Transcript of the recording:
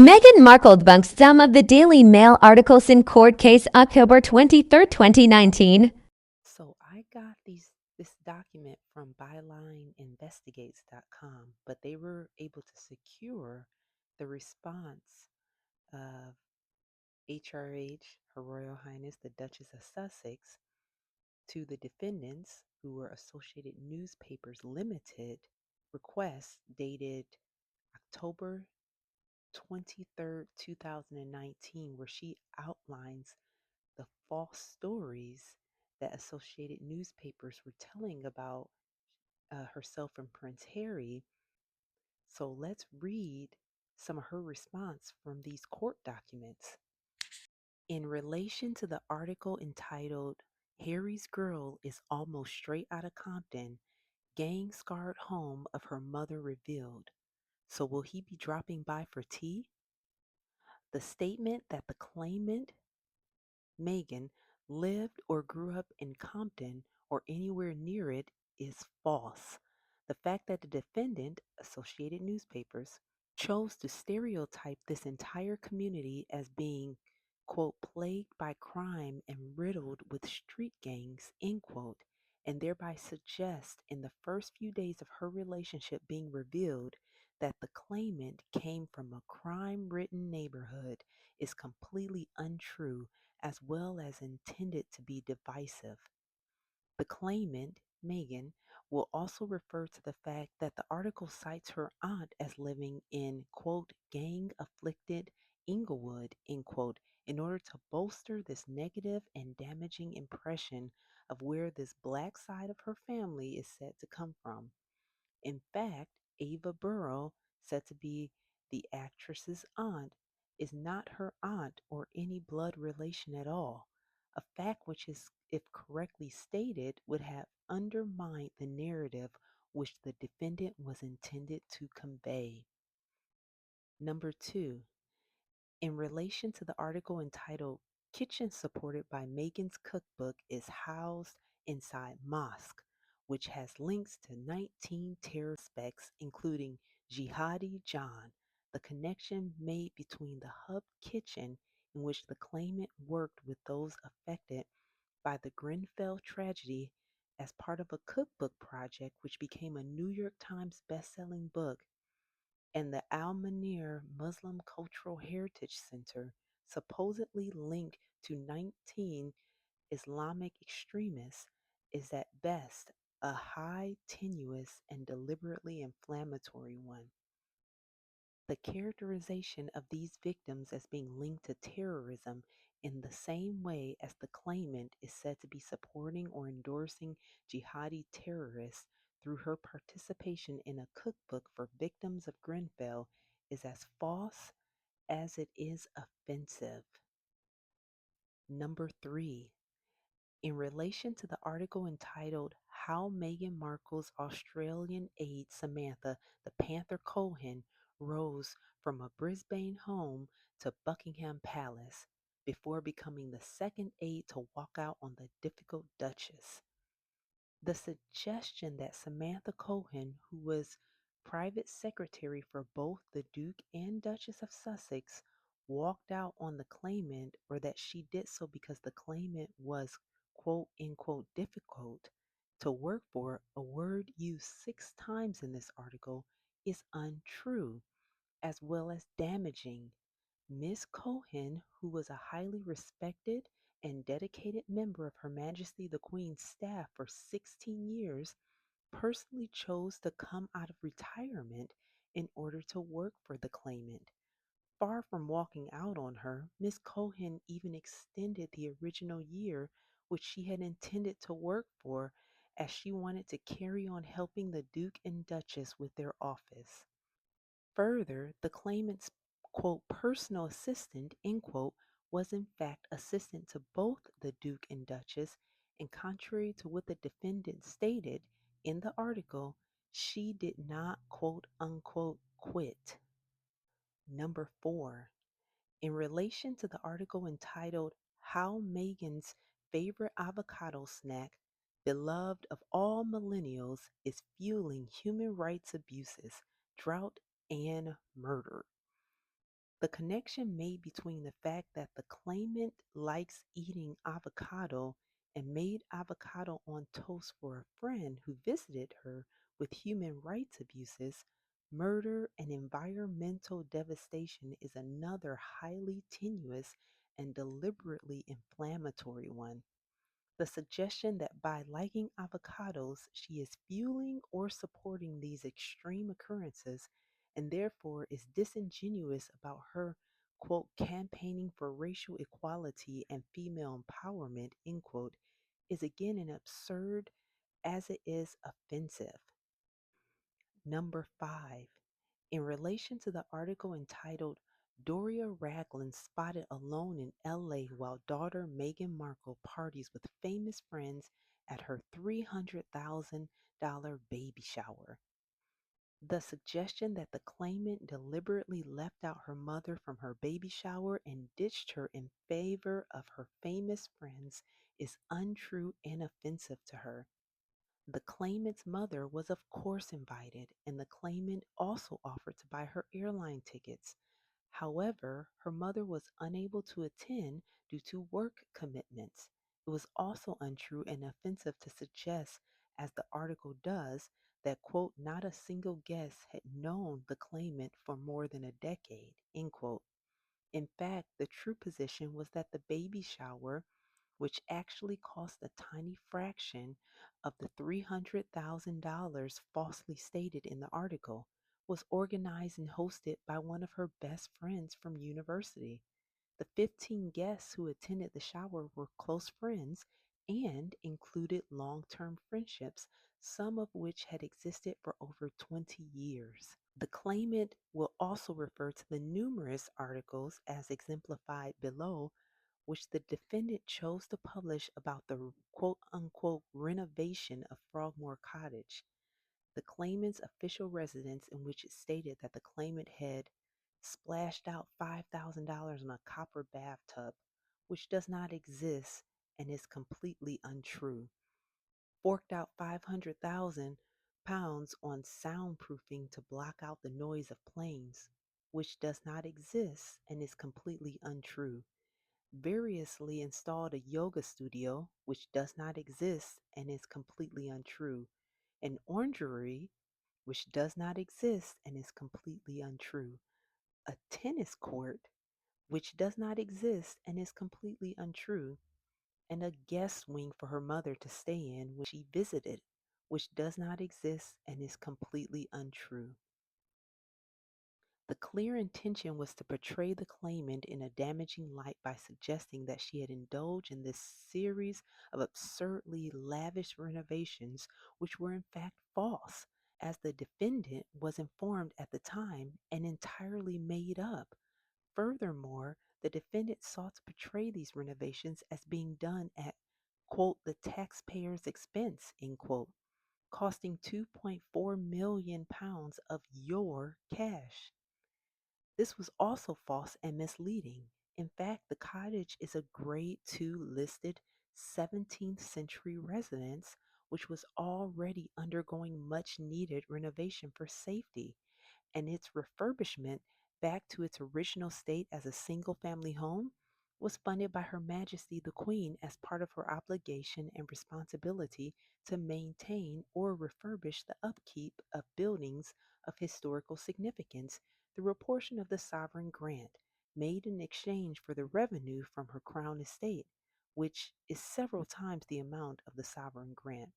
Meghan Markle debunks some of the Daily Mail articles in court case October 23, 2019. So I got this document from Byline Investigates.com, but they were able to secure the response of HRH, Her Royal Highness the Duchess of Sussex, to the defendants who were Associated Newspapers Limited request dated October 23rd, 2019, where she outlines the false stories that Associated Newspapers were telling about herself and Prince Harry. So let's read some of her response from these court documents. In relation to the article entitled Harry's Girl is Almost Straight Outta Compton, Gang Scarred Home of Her Mother Revealed. So will he be dropping by for tea? The statement that the claimant Meghan lived or grew up in Compton or anywhere near it is false. The fact that the defendant, Associated Newspapers, chose to stereotype this entire community as being, quote, plagued by crime and riddled with street gangs, end quote, and thereby suggest in the first few days of her relationship being revealed that the claimant came from a crime ridden neighborhood is completely untrue as well as intended to be divisive. The claimant, Meghan, will also refer to the fact that the article cites her aunt as living in, quote, gang afflicted Inglewood, end quote, in order to bolster this negative and damaging impression of where this black side of her family is said to come from. In fact, Ava Burrow, said to be the actress's aunt, is not her aunt or any blood relation at all, a fact which is, if correctly stated, would have undermined the narrative which the defendant was intended to convey. Number two, in relation to the article entitled Kitchen Supported by Megan's Cookbook is Housed Inside Mosque, which has links to 19 terror suspects, including Jihadi John, the connection made between the hub kitchen in which the claimant worked with those affected by the Grenfell tragedy as part of a cookbook project which became a New York Times best-selling book, and the Al Manir Muslim Cultural Heritage Center, supposedly linked to 19 Islamic extremists, is at best a high, tenuous, and deliberately inflammatory one. The characterization of these victims as being linked to terrorism in the same way as the claimant is said to be supporting or endorsing jihadi terrorists through her participation in a cookbook for victims of Grenfell is as false as it is offensive. Number three, in relation to the article entitled How Meghan Markle's Australian Aide Samantha the Panther Cohen Rose from a Brisbane Home to Buckingham Palace before becoming the second aide to walk out on the difficult Duchess. The suggestion that Samantha Cohen, who was private secretary for both the Duke and Duchess of Sussex, walked out on the claimant or that she did so because the claimant was, quote unquote, difficult to work for, a word used 6 times in this article, is untrue as well as damaging. Miss Cohen, who was a highly respected and dedicated member of Her Majesty the Queen's staff for 16 years, personally chose to come out of retirement in order to work for the claimant. Far from walking out on her, Miss Cohen even extended the original year which she had intended to work for, as she wanted to carry on helping the Duke and Duchess with their office. Further, the claimant's, quote, personal assistant, end quote, was in fact assistant to both the Duke and Duchess, and contrary to what the defendant stated in the article, she did not, quote unquote, quit. Number four, in relation to the article entitled How Meghan's Favorite Avocado Snack, Beloved of All Millennials, is Fueling Human Rights Abuses, Drought, and Murder. The connection made between the fact that the claimant likes eating avocado and made avocado on toast for a friend who visited her with human rights abuses, murder, and environmental devastation is another highly tenuous and deliberately inflammatory one. The suggestion that by liking avocados, she is fueling or supporting these extreme occurrences and therefore is disingenuous about her, quote, campaigning for racial equality and female empowerment, end quote, is again an absurd as it is offensive. Number 5. In relation to the article entitled Doria Ragland Spotted Alone in LA While Daughter Meghan Markle Parties with Famous Friends at Her $300,000 Baby Shower. The suggestion that the claimant deliberately left out her mother from her baby shower and ditched her in favor of her famous friends is untrue and offensive to her. The claimant's mother was, of course, invited, and the claimant also offered to buy her airline tickets. However, her mother was unable to attend due to work commitments. It was also untrue and offensive to suggest, as the article does, that, quote, not a single guest had known the claimant for more than a decade, end quote. In fact, the true position was that the baby shower, which actually cost a tiny fraction of the $300,000 falsely stated in the article, was organized and hosted by one of her best friends from university. The 15 guests who attended the shower were close friends and included long term friendships, some of which had existed for over 20 years. The claimant will also refer to the numerous articles as exemplified below which the defendant chose to publish about the quote unquote renovation of Frogmore Cottage, the claimant's official residence, in which it stated that the claimant had splashed out $5,000 on a copper bathtub, which does not exist and is completely untrue, forked out 500,000 pounds on soundproofing to block out the noise of planes, which does not exist and is completely untrue, variously installed a yoga studio, which does not exist and is completely untrue, an orangery, which does not exist and is completely untrue, a tennis court, which does not exist and is completely untrue, and a guest wing for her mother to stay in when she visited, which does not exist and is completely untrue. The clear intention was to portray the claimant in a damaging light by suggesting that she had indulged in this series of absurdly lavish renovations, which were in fact false, as the defendant was informed at the time and entirely made up. Furthermore, the defendant sought to portray these renovations as being done at, quote, the taxpayer's expense, end quote, costing 2.4 million pounds of your cash. This was also false and misleading. In fact, the cottage is a Grade 2 listed 17th century residence, which was already undergoing much needed renovation for safety, and its refurbishment back to its original state as a single family home was funded by Her Majesty the Queen as part of her obligation and responsibility to maintain or refurbish the upkeep of buildings of historical significance through a portion of the sovereign grant made in exchange for the revenue from her crown estate, which is several times the amount of the sovereign grant.